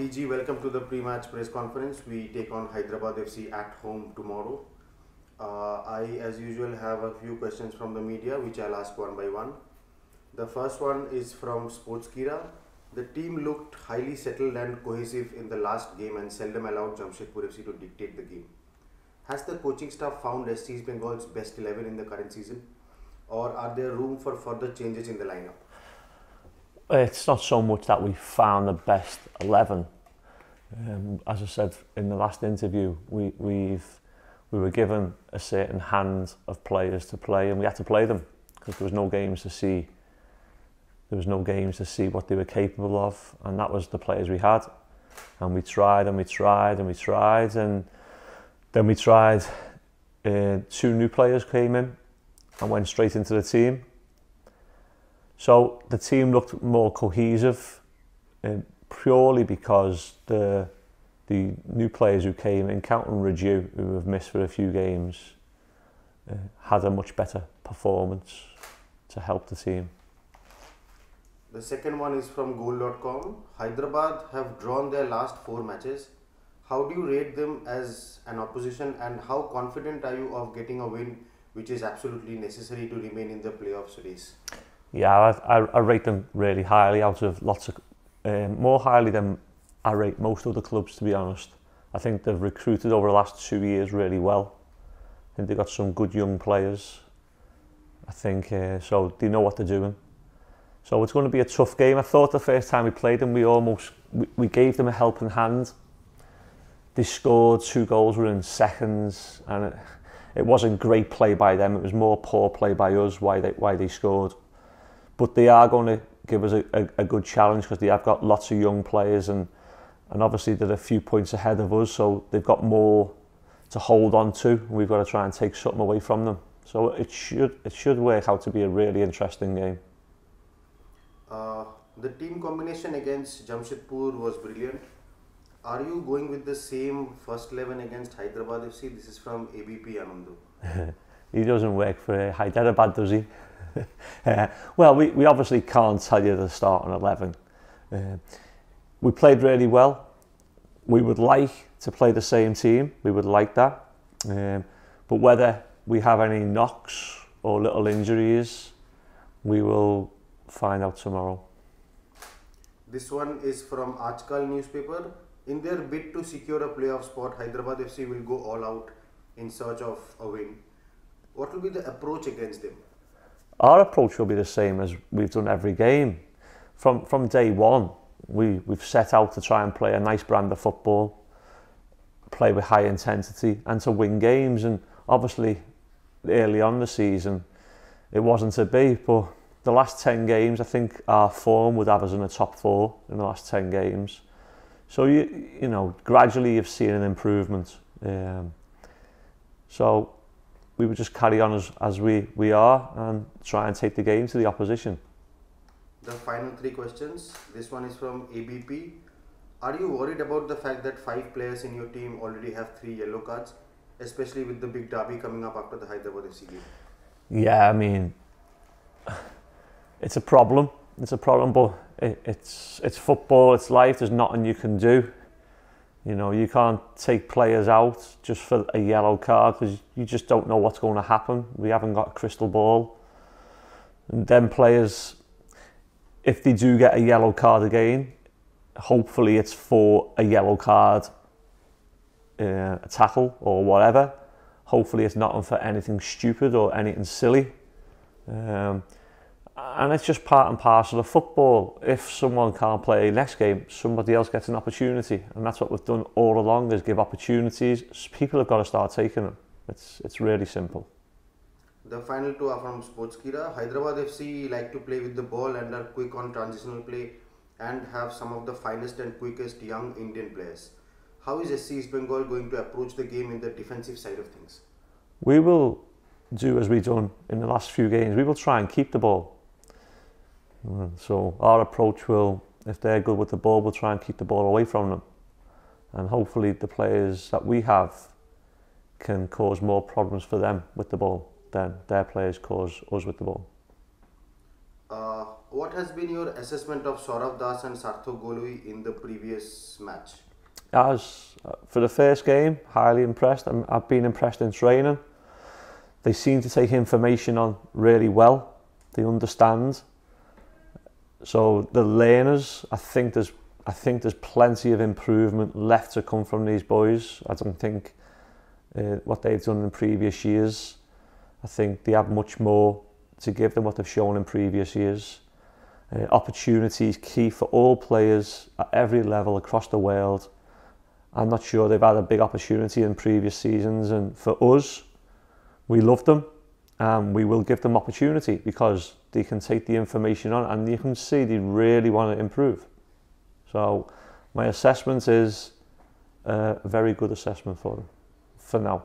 TG, welcome to the pre-match press conference. We take on Hyderabad FC at home tomorrow. I, as usual, have a few questions from the media, which I'll ask one by one. The first one is from Sportskira. The team looked highly settled and cohesive in the last game and seldom allowed Jamshedpur FC to dictate the game. Has the coaching staff found SC East Bengal's best 11 in the current season? Or are there room for further changes in the lineup? It's not so much that we found the best 11. As I said in the last interview, we were given a certain hand of players to play, and we had to play them because there was no games to see. There was no games to see what they were capable of, and that was the players we had. And we tried and we tried and we tried, and then we tried. 2 new players came in and went straight into the team. So the team looked more cohesive, purely because the new players who came in, counting Raju, who have missed for a few games, had a much better performance to help the team. The second one is from Goal.com. Hyderabad have drawn their last 4 matches. How do you rate them as an opposition, and how confident are you of getting a win, which is absolutely necessary to remain in the playoffs race? Yeah, I rate them really highly, out of lots of, more highly than I rate most other clubs, to be honest. I think they've recruited over the last 2 years really well. I think they've got some good young players. I think so they know what they're doing. So it's going to be a tough game. I thought the first time we played them, we gave them a helping hand. They scored 2 goals within seconds, and it wasn't great play by them. It was more poor play by us why they scored. But they are going to give us a good challenge because they have got lots of young players, and obviously they're a few points ahead of us, so they've got more to hold on to. We've got to try and take something away from them. So it should work out to be a really interesting game. The team combination against Jamshedpur was brilliant. Are you going with the same first 11 against Hyderabad FC? This is from ABP Anandu. He doesn't work for Hyderabad, does he? Well, we obviously can't tell you the starting 11. We played really well. We would like to play the same team. We would like that. But whether we have any knocks or little injuries, we will find out tomorrow. This one is from Ajkal newspaper. In their bid to secure a playoff spot, Hyderabad FC will go all out in search of a win. What will be the approach against them? Our approach will be the same as we've done every game. From day one, we've set out to try and play a nice brand of football, play with high intensity and to win games. And obviously, early on in the season, it wasn't to be, but the last 10 games, I think our form would have us in the top 4 in the last 10 games. So, you know, gradually you've seen an improvement. So we would just carry on as we are and try and take the game to the opposition. The final 3 questions. This one is from ABP. Are you worried about the fact that 5 players in your team already have 3 yellow cards, especially with the big derby coming up after the Hyderabad FC game? Yeah, I mean, it's a problem. It's a problem, but it's football, it's life, there's nothing you can do. You know, you can't take players out just for a yellow card because you just don't know what's going to happen. We haven't got a crystal ball. And then players, if they do get a yellow card again, hopefully it's for a yellow card, a tackle or whatever. Hopefully it's not for anything stupid or anything silly. And it's just part and parcel of football. If someone can't play next game, somebody else gets an opportunity. And that's what we've done all along, is give opportunities. People have got to start taking them. It's really simple. The final 2 are from Sportskira. Hyderabad FC like to play with the ball and are quick on transitional play and have some of the finest and quickest young Indian players. How is SC East Bengal going to approach the game in the defensive side of things? We will do as we've done in the last few games. We will try and keep the ball. So our approach will, if they're good with the ball, we'll try and keep the ball away from them. And hopefully the players that we have can cause more problems for them with the ball than their players cause us with the ball. What has been your assessment of Saurav Das and Sarthak Golui in the previous match? As for the first game, highly impressed. I've been impressed in training. They seem to take information on really well. They understand. So the learners, I think there's plenty of improvement left to come from these boys. I don't think what they've done in previous years. I think they have much more to give than what they've shown in previous years. Opportunities key for all players at every level across the world. I'm not sure they've had a big opportunity in previous seasons, and for us, we love them and we will give them opportunity because they can take the information on and you can see they really want to improve. So my assessment is a very good assessment for them for now.